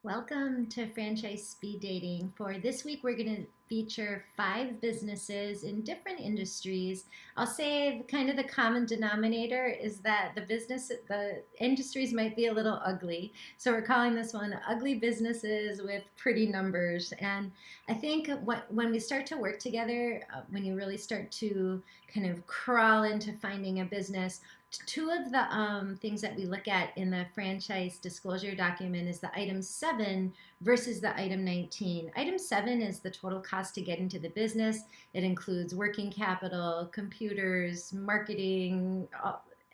Welcome to Franchise Speed Dating. For this week, we're going to feature 5 businesses in different industries. I'll say kind of the common denominator is that the industries might be a little ugly. So we're calling this one Ugly Businesses with Pretty Numbers. And I think when we start to work together, when you really start to kind of crawl into finding a business, two of the things that we look at in the franchise disclosure document is the item 7 versus the item 19. Item 7 is the total cost to get into the business. It includes working capital, computers, marketing,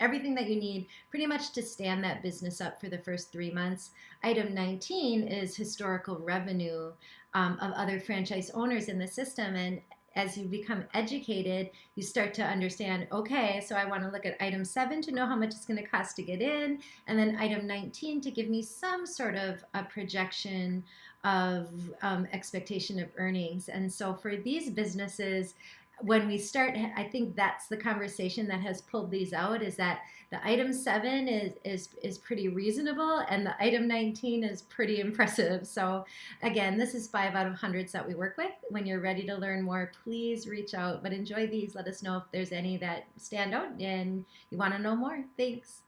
everything that you need pretty much to stand that business up for the first 3 months. Item 19 is historical revenue of other franchise owners in the system. And as you become educated, you start to understand, okay, so I want to look at item 7 to know how much it's going to cost to get in, and then item 19 to give me some sort of a projection of expectation of earnings. And so for these businesses, when we start, I think that's the conversation that has pulled these out, is that the item 7 is pretty reasonable and the item 19 is pretty impressive. So again, this is 5 out of hundreds that we work with. When you're ready to learn more, please reach out, but enjoy these. Let us know if there's any that stand out and you want to know more. Thanks.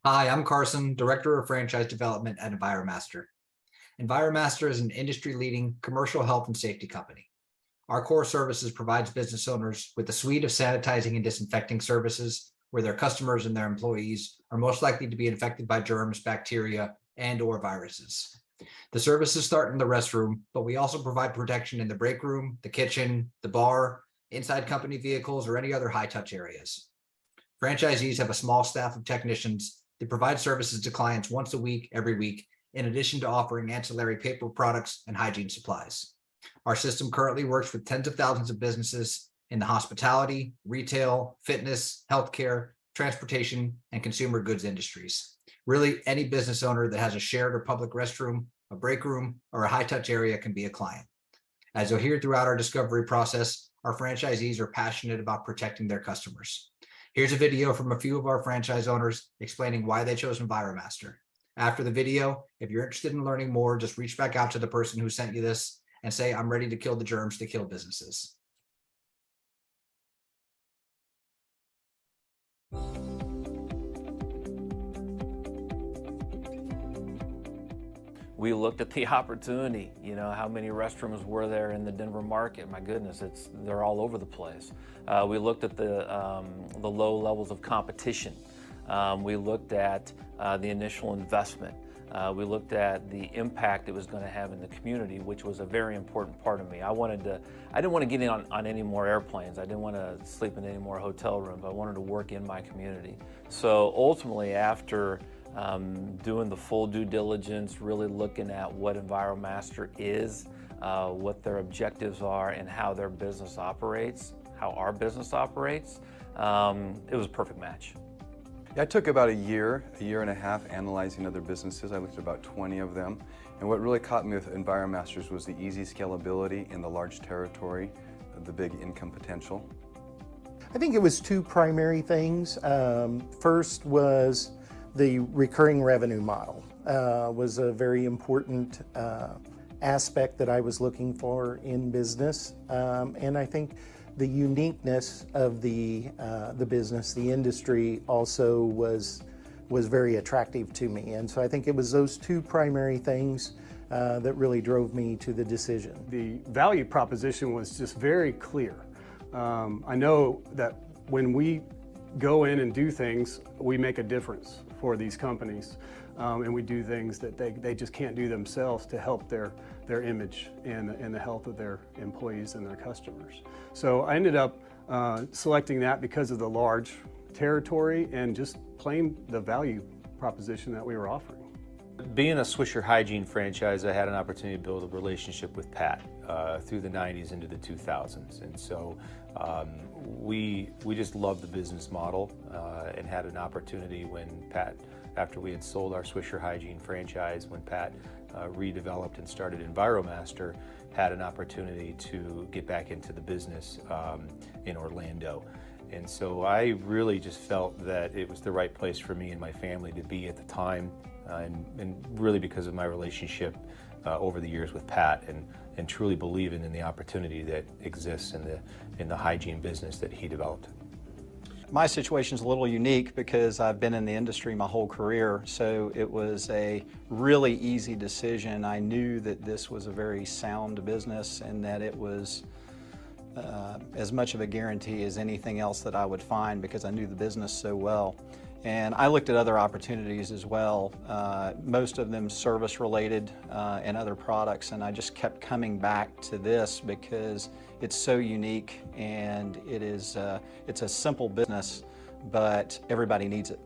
Hi, I'm Carson, Director of Franchise Development at Enviro-Master. Enviro-Master is an industry-leading commercial health and safety company. Our core services provides business owners with a suite of sanitizing and disinfecting services where their customers and their employees are most likely to be infected by germs, bacteria, and/or viruses. The services start in the restroom, but we also provide protection in the break room, the kitchen, the bar, inside company vehicles, or any other high-touch areas. Franchisees have a small staff of technicians that provide services to clients once a week, every week, in addition to offering ancillary paper products and hygiene supplies. Our system currently works with tens of thousands of businesses in the hospitality, retail, fitness, healthcare, transportation, and consumer goods industries. Really, any business owner that has a shared or public restroom, a break room, or a high-touch area can be a client. As you'll hear throughout our discovery process, our franchisees are passionate about protecting their customers. Here's a video from a few of our franchise owners explaining why they chose Enviro-Master. After the video, if you're interested in learning more, just reach back out to the person who sent you this and say, I'm ready to kill the germs to kill businesses. We looked at the opportunity, how many restrooms were there in the Denver market? My goodness, they're all over the place. We looked at the low levels of competition. We looked at the initial investment. We looked at the impact it was going to have in the community, which was a very important part of me. I didn't want to get in on any more airplanes. I didn't want to sleep in any more hotel rooms. I wanted to work in my community. So ultimately, after doing the full due diligence, really looking at what Enviro-Master is, what their objectives are, and how their business operates, how our business operates, it was a perfect match. I took about a year and a half analyzing other businesses. I looked at about 20 of them. And what really caught me with Enviro-Masters was the easy scalability in the large territory, the big income potential. I think it was 2 primary things. First was the recurring revenue model was a very important aspect that I was looking for in business. And I think the uniqueness of the business, the industry also was very attractive to me. And so I think it was those 2 primary things that really drove me to the decision. The value proposition was just very clear. I know that when we go in and do things, we make a difference for these companies. And we do things that they just can't do themselves to help their image and the health of their employees and their customers. So I ended up selecting that because of the large territory and just plain the value proposition that we were offering. Being a Swisher Hygiene franchise, I had an opportunity to build a relationship with Pat through the 90s into the 2000s. And so we just loved the business model and had an opportunity when Pat, after we had sold our Swisher Hygiene franchise, when Pat redeveloped and started Enviro-Master, had an opportunity to get back into the business in Orlando. And so I really just felt that it was the right place for me and my family to be at the time, and really because of my relationship over the years with Pat, and truly believing in the opportunity that exists in the hygiene business that he developed. My situation is a little unique because I've been in the industry my whole career, so it was a really easy decision. I knew that this was a very sound business and that it was as much of a guarantee as anything else that I would find because I knew the business so well. And I looked at other opportunities as well, most of them service related and other products, and I just kept coming back to this because it's so unique and it's a simple business, but everybody needs it.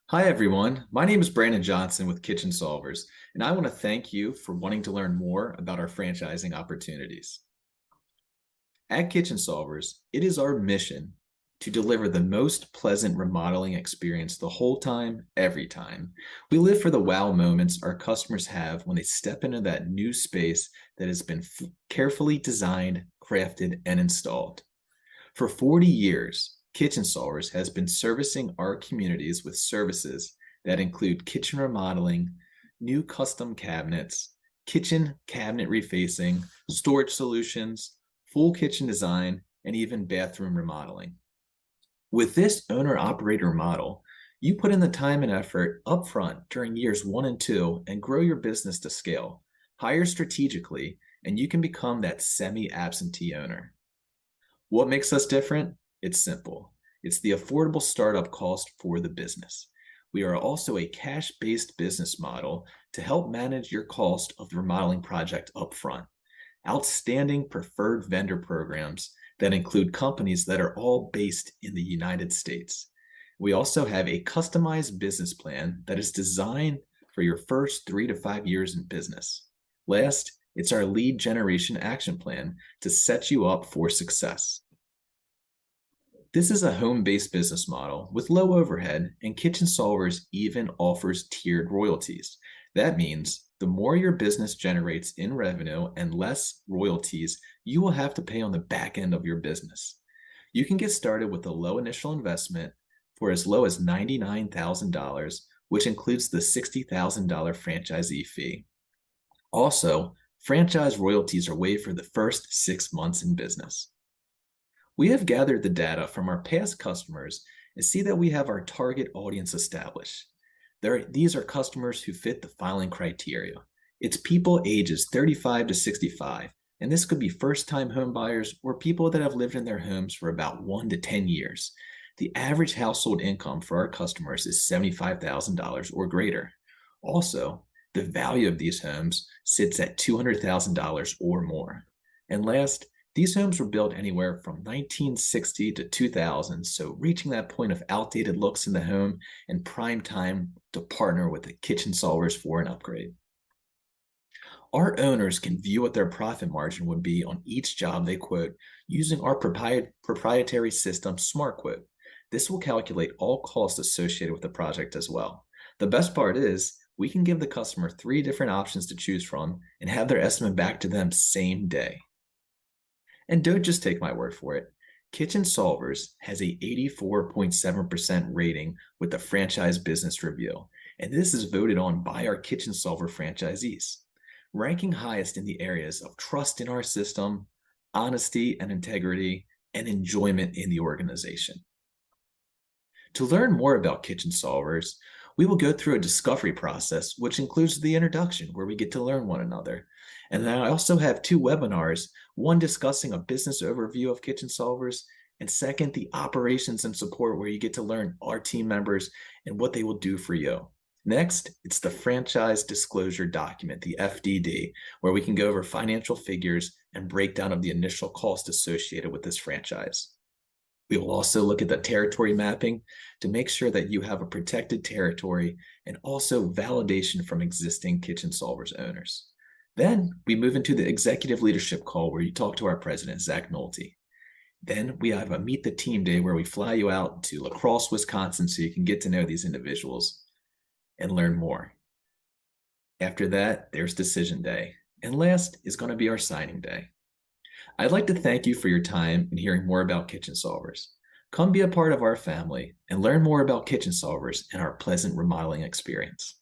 Hi everyone, my name is Brandon Johnson with Kitchen Solvers, and I want to thank you for wanting to learn more about our franchising opportunities. At Kitchen Solvers, it is our mission to deliver the most pleasant remodeling experience the whole time, every time. We live for the wow moments our customers have when they step into that new space that has been carefully designed, crafted, and installed. For 40 years, Kitchen Solvers has been servicing our communities with services that include kitchen remodeling, new custom cabinets, kitchen cabinet refacing, storage solutions, full kitchen design, and even bathroom remodeling. With this owner-operator model, you put in the time and effort upfront during years 1 and 2 and grow your business to scale. Hire strategically, and you can become that semi-absentee owner. What makes us different? It's simple. It's the affordable startup cost for the business. We are also a cash-based business model to help manage your cost of the remodeling project upfront. Outstanding preferred vendor programs that include companies that are all based in the United States. We also have a customized business plan that is designed for your first 3 to 5 years in business. Last, it's our lead generation action plan to set you up for success. This is a home-based business model with low overhead, and Kitchen Solvers even offers tiered royalties. That means the more your business generates in revenue and less royalties you will have to pay on the back end of your business. You can get started with a low initial investment for as low as $99,000, which includes the $60,000 franchisee fee. Also, franchise royalties are waived for the first 6 months in business. We have gathered the data from our past customers and see that we have our target audience established. These are customers who fit the following criteria. It's people ages 35 to 65, and this could be first-time home buyers or people that have lived in their homes for about 1 to 10 years. The average household income for our customers is $75,000 or greater. Also, the value of these homes sits at $200,000 or more. And last, these homes were built anywhere from 1960 to 2000, so reaching that point of outdated looks in the home and prime time to partner with the Kitchen Solvers for an upgrade. Our owners can view what their profit margin would be on each job they quote using our proprietary system, SmartQuote. This will calculate all costs associated with the project as well. The best part is we can give the customer 3 different options to choose from and have their estimate back to them same day. And don't just take my word for it. Kitchen Solvers has a 84.7% rating with the Franchise Business Review, and this is voted on by our Kitchen Solver franchisees, ranking highest in the areas of trust in our system, honesty and integrity, and enjoyment in the organization. To learn more about Kitchen Solvers, we will go through a discovery process, which includes the introduction, where we get to learn one another. And then I also have 2 webinars, one discussing a business overview of Kitchen Solvers, and second, the operations and support, where you get to learn our team members and what they will do for you. Next, it's the franchise disclosure document, the FDD, where we can go over financial figures and breakdown of the initial cost associated with this franchise. We will also look at the territory mapping to make sure that you have a protected territory and also validation from existing Kitchen Solvers owners. Then we move into the executive leadership call where you talk to our president, Zach Nolte. Then we have a meet the team day where we fly you out to La Crosse, Wisconsin, so you can get to know these individuals and learn more. After that, there's decision day. And last is going to be our signing day. I'd like to thank you for your time and hearing more about Kitchen Solvers. Come be a part of our family and learn more about Kitchen Solvers and our pleasant remodeling experience.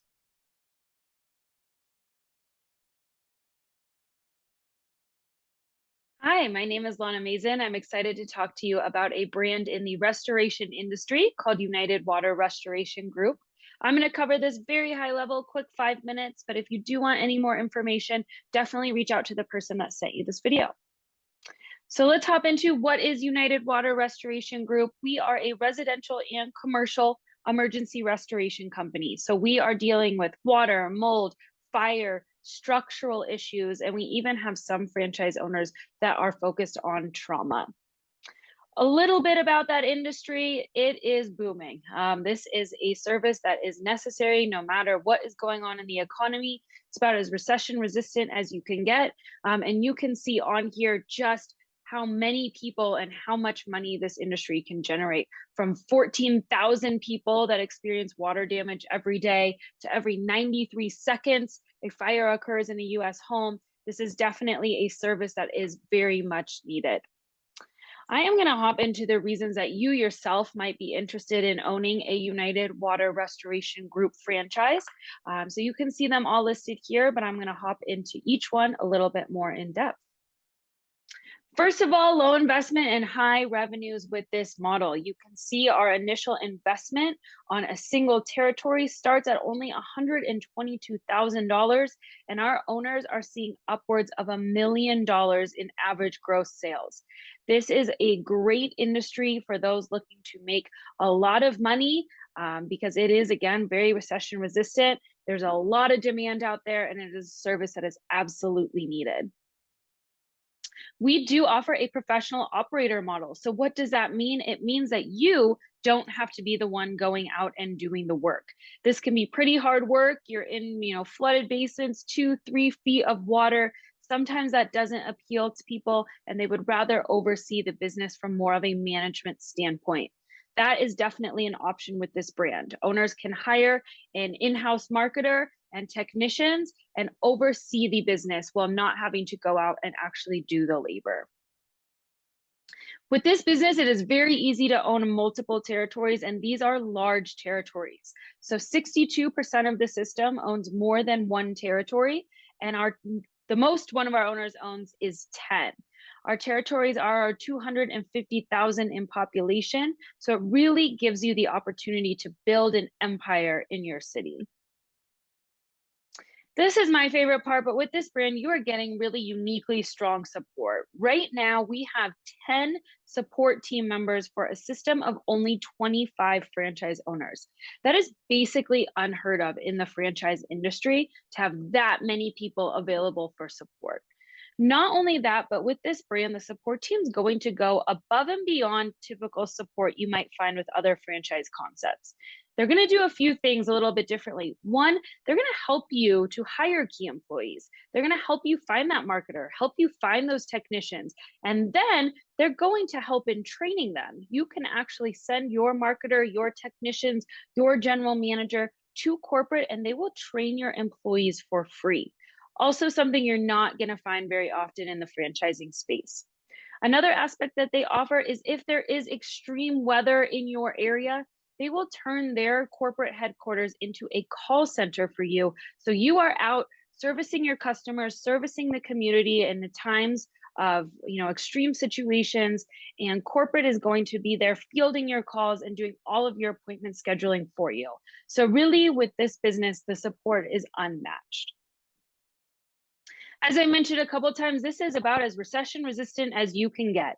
Hi, my name is Lana Mason. I'm excited to talk to you about a brand in the restoration industry called United Water Restoration Group. I'm going to cover this very high level, quick 5 minutes, but if you do want any more information, definitely reach out to the person that sent you this video. So let's hop into what is United Water Restoration Group. We are a residential and commercial emergency restoration company. So we are dealing with water, mold, fire, structural issues, and we even have some franchise owners that are focused on trauma. A little bit about that industry, it is booming. This is a service that is necessary no matter what is going on in the economy. It's about as recession resistant as you can get. And you can see on here just how many people and how much money this industry can generate, from 14,000 people that experience water damage every day to every 93 seconds a fire occurs in a US home. This is definitely a service that is very much needed. I am going to hop into the reasons that you yourself might be interested in owning a United Water Restoration Group franchise. So you can see them all listed here, but I'm going to hop into each one a little bit more in depth. First of all, low investment and high revenues with this model. You can see our initial investment on a single territory starts at only $122,000, and our owners are seeing upwards of $1 million in average gross sales. This is a great industry for those looking to make a lot of money because it is, again, very recession resistant. There's a lot of demand out there, and it is a service that is absolutely needed. We do offer a professional operator model. So what does that mean? It means that you don't have to be the one going out and doing the work. This can be pretty hard work. You're in, flooded basins, 2-3 feet of water. Sometimes that doesn't appeal to people, and they would rather oversee the business from more of a management standpoint. That is definitely an option with this brand. Owners can hire an in-house marketer and technicians and oversee the business while not having to go out and actually do the labor. With this business, it is very easy to own multiple territories, and these are large territories. So 62% of the system owns more than one territory, and the most one of our owners owns is 10. Our territories are 250,000 in population, so it really gives you the opportunity to build an empire in your city. This is my favorite part, but with this brand, you are getting really uniquely strong support. Right now, we have 10 support team members for a system of only 25 franchise owners. That is basically unheard of in the franchise industry, to have that many people available for support. Not only that, but with this brand, the support team is going to go above and beyond typical support you might find with other franchise concepts. They're going to do a few things a little bit differently. One, they're going to help you to hire key employees. They're going to help you find that marketer, help you find those technicians, and then they're going to help in training them. You can actually send your marketer, your technicians, your general manager to corporate, and they will train your employees for free. Also, something you're not going to find very often in the franchising space. Another aspect that they offer is if there is extreme weather in your area, they will turn their corporate headquarters into a call center for you. So you are out servicing your customers, servicing the community in the times of extreme situations, and corporate is going to be there fielding your calls and doing all of your appointment scheduling for you. So really, with this business, the support is unmatched. As I mentioned a couple times, this is about as recession resistant as you can get.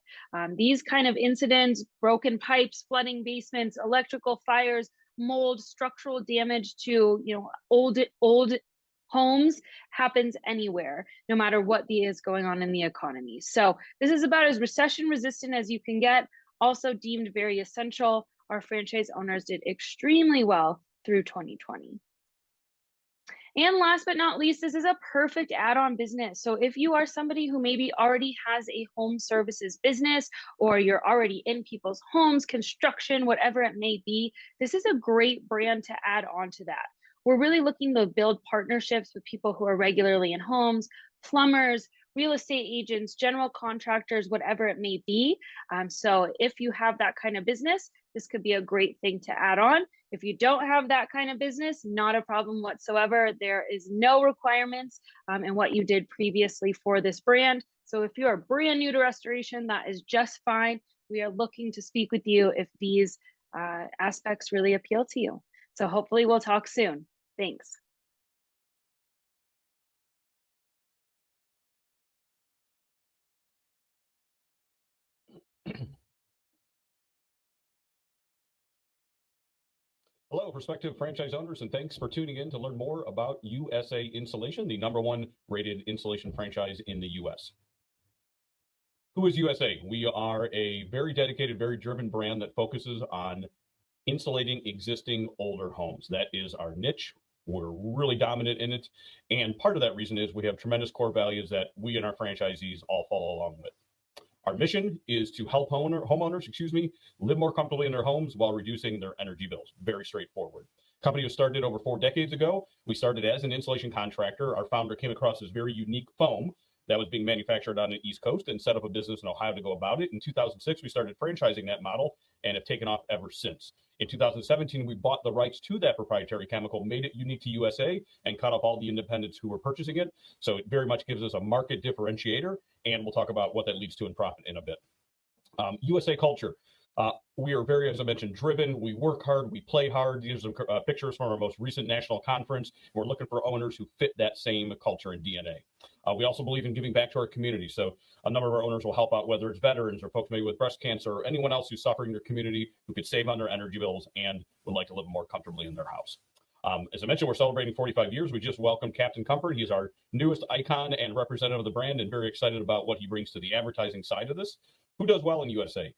These kind of incidents, broken pipes, flooding basements, electrical fires, mold, structural damage to old homes happens anywhere, no matter what is going on in the economy. So this is about as recession resistant as you can get, also deemed very essential. Our franchise owners did extremely well through 2020. And last but not least, this is a perfect add-on business. So if you are somebody who maybe already has a home services business, or you're already in people's homes, construction, whatever it may be, this is a great brand to add on to that. we're really looking to build partnerships with people who are regularly in homes, plumbers, real estate agents, general contractors, whatever it may be. So if you have that kind of business, this could be a great thing to add on. If you don't have that kind of business, not a problem whatsoever. There is no requirements in what you did previously for this brand. So if you are brand new to restoration, that is just fine. We are looking to speak with you if these aspects really appeal to you. So hopefully we'll talk soon. Thanks. Hello, prospective franchise owners, and thanks for tuning in to learn more about USA Insulation, the #1 rated insulation franchise in the US. Who is USA? We are a very dedicated, very driven brand that focuses on insulating existing older homes. That is our niche. We're really dominant in it. And part of that reason is we have tremendous core values that we and our franchisees all follow along with. Our mission is to help homeowners, live more comfortably in their homes while reducing their energy bills. Very straightforward. Company was started over 4 decades ago. We started as an insulation contractor. Our founder came across this very unique foam that was being manufactured on the East Coast and set up a business in Ohio to go about it. In 2006, we started franchising that model and have taken off ever since. In 2017, we bought the rights to that proprietary chemical, made it unique to USA, and cut off all the independents who were purchasing it. So it very much gives us a market differentiator, and we'll talk about what that leads to in profit in a bit. USA culture. We are very, as I mentioned, driven. We work hard. We play hard. These are some pictures from our most recent national conference. We're looking for owners who fit that same culture and DNA. We also believe in giving back to our community. So a number of our owners will help out, whether it's veterans or folks maybe with breast cancer or anyone else who's suffering in their community who could save on their energy bills and would like to live more comfortably in their house. As I mentioned, we're celebrating 45 years. We just welcomed Captain Comfort. He's our newest icon and representative of the brand, and very excited about what he brings to the advertising side of this. Who does well in USA?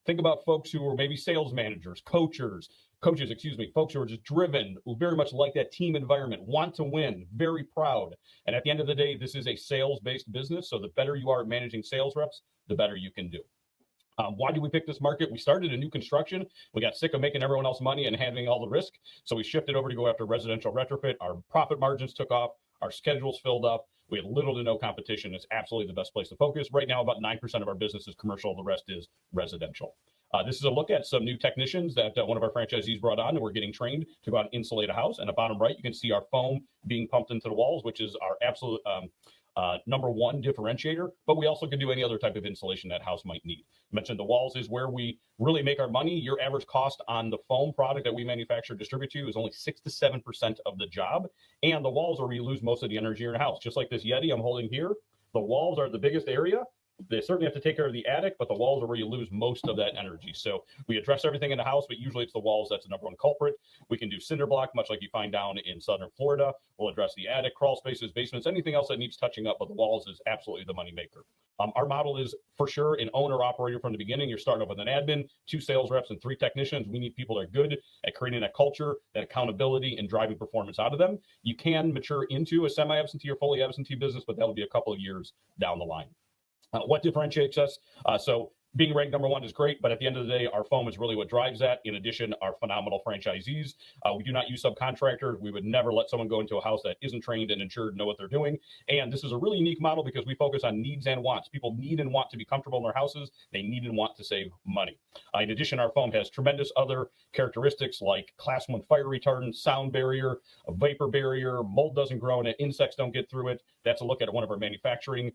Think about folks who are maybe sales managers, coaches, folks who are just driven, who very much like that team environment, want to win, very proud. And at the end of the day, this is a sales-based business. So the better you are at managing sales reps, the better you can do. Why did we pick this market? We started a new construction. We got sick of making everyone else money and having all the risk. So we shifted over to go after residential retrofit. Our profit margins took off. Our schedules filled up. We had little to no competition. It's absolutely the best place to focus. Right now, about 9% of our business is commercial. The rest is residential. This is a look at some new technicians that one of our franchisees brought on, and we're getting trained to go out and insulate a house. And at bottom right, you can see our foam being pumped into the walls, which is our absolute #1 differentiator, but we also can do any other type of insulation that house might need. I mentioned the walls is where we really make our money. Your average cost on the foam product that we manufacture and distribute to you is only 6 to 7% of the job. And the walls are where you lose most of the energy in your house. Just like this Yeti I'm holding here, the walls are the biggest area. They certainly have to take care of the attic, but the walls are where you lose most of that energy. So we address everything in the house, but usually it's the walls that's the #1 culprit. We can do cinder block, much like you find down in southern Florida. We'll address the attic, crawl spaces, basements, anything else that needs touching up, but the walls is absolutely the moneymaker. Our model is for sure an owner-operator from the beginning. You're starting off with an admin, 2 sales reps, and 3 technicians. We need people that are good at creating that culture, that accountability, and driving performance out of them. You can mature into a semi-absentee or fully absentee business, but that'll be a couple of years down the line. What differentiates us? So being ranked #1 is great, but at the end of the day, our foam is really what drives that. In addition, our phenomenal franchisees. We do not use subcontractors. We would never let someone go into a house that isn't trained and insured, know what they're doing. And this is a really unique model because we focus on needs and wants. People need and want to be comfortable in their houses. They need and want to save money. In addition, our foam has tremendous other characteristics like Class 1 fire retardant, sound barrier, a vapor barrier, mold doesn't grow in it, insects don't get through it. That's a look at one of our manufacturing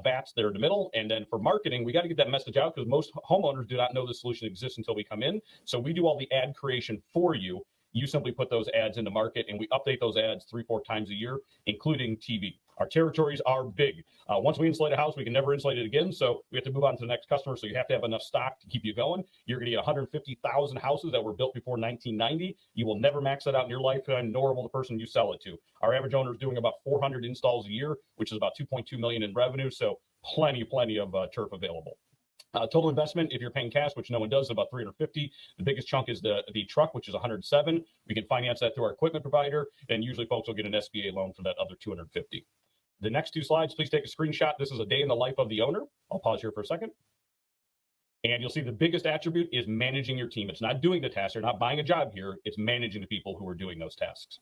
vats there in the middle. And then for marketing, we got to get that message out because most homeowners do not know the solution exists until we come in. So we do all the ad creation for you. You simply put those ads into market, and we update those ads 3-4 times a year, including TV. Our territories are big. Once we insulate a house, we can never insulate it again. So we have to move on to the next customer. So you have to have enough stock to keep you going. You're going to get 150,000 houses that were built before 1990. You will never max that out in your lifetime, nor will the person you sell it to. Our average owner is doing about 400 installs a year, which is about 2.2 million in revenue. So plenty of turf available. Total investment, if you're paying cash, which no one does, is about 350. The biggest chunk is the truck, which is 107. We can finance that through our equipment provider, and usually folks will get an SBA loan for that other 250. The next 2 slides, please take a screenshot. This is a day in the life of the owner. I'll pause here for a second. And you'll see the biggest attribute is managing your team. It's not doing the tasks. You're not buying a job here. It's managing the people who are doing those tasks.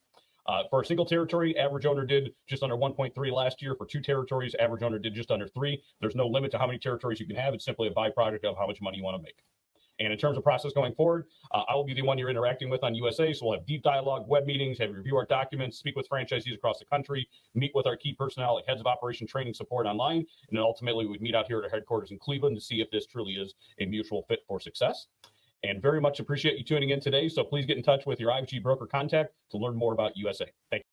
For a single territory, average owner did just under 1.3 last year. For 2 territories, average owner did just under 3. There's no limit to how many territories you can have. It's simply a byproduct of how much money you want to make. And in terms of process going forward, I will be the one you're interacting with on USA. So we'll have deep dialogue, web meetings, have you review our documents, speak with franchisees across the country, meet with our key personnel, like heads of operation, training, support online. And then ultimately we meet out here at our headquarters in Cleveland to see if this truly is a mutual fit for success. And very much appreciate you tuning in today. So please get in touch with your IFG broker contact to learn more about USA. Thank you.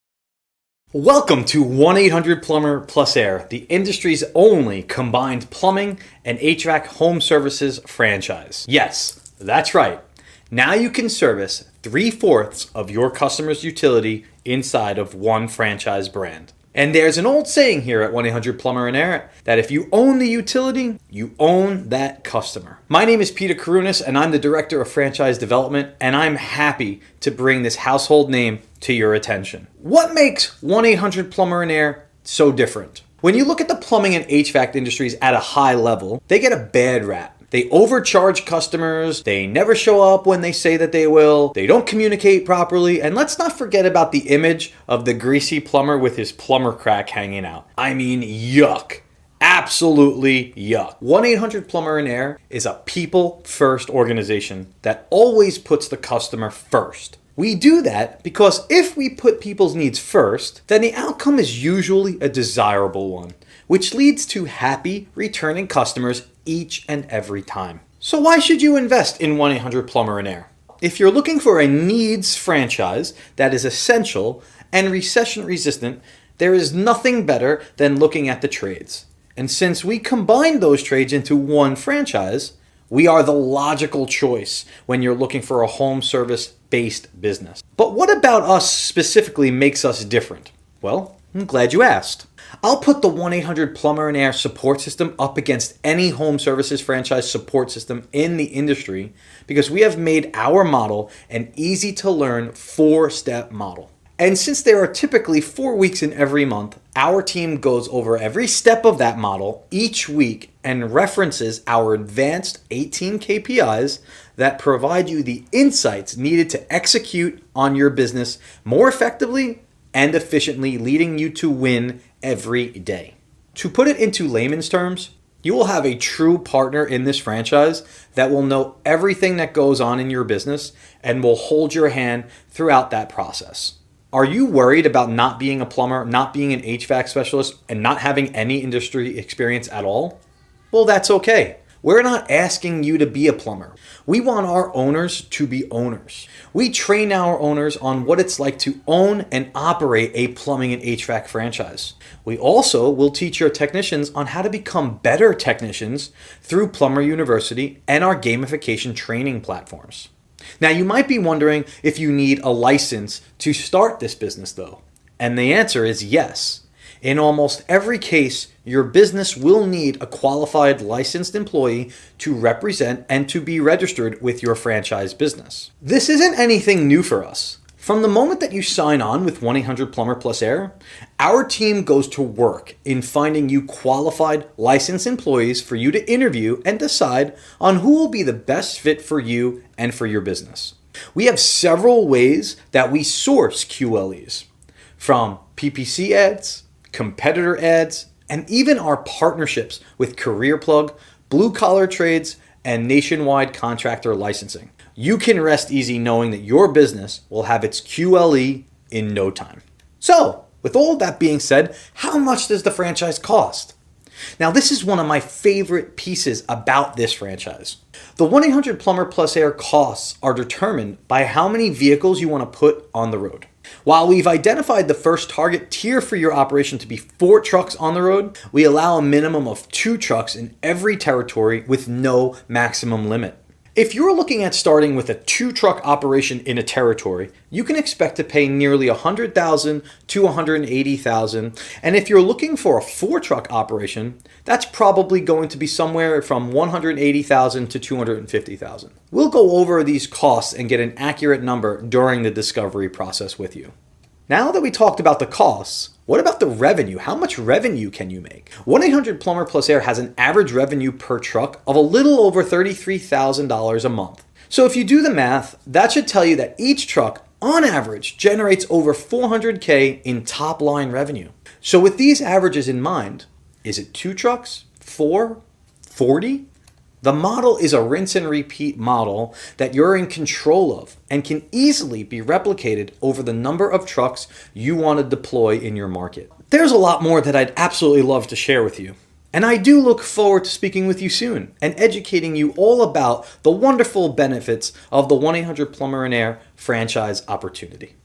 Welcome to 1-800-PLUMBER Plus Air, the industry's only combined plumbing and HVAC home services franchise. Yes, that's right. Now you can service 3/4 of your customer's utility inside of one franchise brand. And there's an old saying here at 1-800-PLUMBER and Air that if you own the utility, you own that customer. My name is Peter Karunas, and I'm the Director of Franchise Development, and I'm happy to bring this household name to your attention. What makes 1-800-PLUMBER and Air so different? When you look at the plumbing and HVAC industries at a high level, they get a bad rap. They overcharge customers, they never show up when they say that they will, they don't communicate properly, and let's not forget about the image of the greasy plumber with his plumber crack hanging out. I mean, yuck. Absolutely yuck. 1-800-PLUMBER and Air is a people-first organization that always puts the customer first. We do that because if we put people's needs first, then the outcome is usually a desirable one, which leads to happy returning customers each and every time. So why should you invest in 1-800-PLUMBER and Air? If you're looking for a needs franchise that is essential and recession resistant, there is nothing better than looking at the trades. And since we combine those trades into one franchise, we are the logical choice when you're looking for a home service-based business. But what about us specifically makes us different? Well, I'm glad you asked. I'll put the 1-800-PLUMBER and Air support system up against any home services franchise support system in the industry because we have made our model an easy-to-learn 4-step model. And since there are typically 4 weeks in every month, our team goes over every step of that model each week and references our advanced 18 KPIs that provide you the insights needed to execute on your business more effectively and efficiently, leading you to win every day. To put it into layman's terms, you will have a true partner in this franchise that will know everything that goes on in your business and will hold your hand throughout that process. Are you worried about not being a plumber, not being an HVAC specialist, and not having any industry experience at all? Well, that's okay. We're not asking you to be a plumber. We want our owners to be owners. We train our owners on what it's like to own and operate a plumbing and HVAC franchise. We also will teach your technicians on how to become better technicians through Plumber University and our gamification training platforms. Now, you might be wondering if you need a license to start this business though. And the answer is yes. In almost every case, your business will need a qualified licensed employee to represent and to be registered with your franchise business. This isn't anything new for us. From the moment that you sign on with 1-800-PLUMBER Plus Air, our team goes to work in finding you qualified licensed employees for you to interview and decide on who will be the best fit for you and for your business. We have several ways that we source QLEs, from PPC ads, competitor ads, and even our partnerships with Career Plug, Blue Collar Trades, and Nationwide Contractor Licensing. You can rest easy knowing that your business will have its QLE in no time. So, with all that being said, how much does the franchise cost? Now, this is one of my favorite pieces about this franchise. The 1-800-PLUMBER Plus Air costs are determined by how many vehicles you want to put on the road. While we've identified the first target tier for your operation to be 4 trucks on the road, we allow a minimum of 2 trucks in every territory with no maximum limit. If you're looking at starting with a 2-truck operation in a territory, you can expect to pay nearly $100,000 to $180,000. And if you're looking for a 4-truck operation, that's probably going to be somewhere from $180,000 to $250,000. We'll go over these costs and get an accurate number during the discovery process with you. Now that we talked about the costs, what about the revenue? How much revenue can you make? 1-800-PLUMBER Plus Air has an average revenue per truck of a little over $33,000 a month. So if you do the math, that should tell you that each truck on average, generates over $400K in top line revenue. So with these averages in mind, is it 2 trucks, 4, 40? The model is a rinse and repeat model that you're in control of and can easily be replicated over the number of trucks you want to deploy in your market. There's a lot more that I'd absolutely love to share with you. And I do look forward to speaking with you soon and educating you all about the wonderful benefits of the 1-800-Plumber and Air franchise opportunity.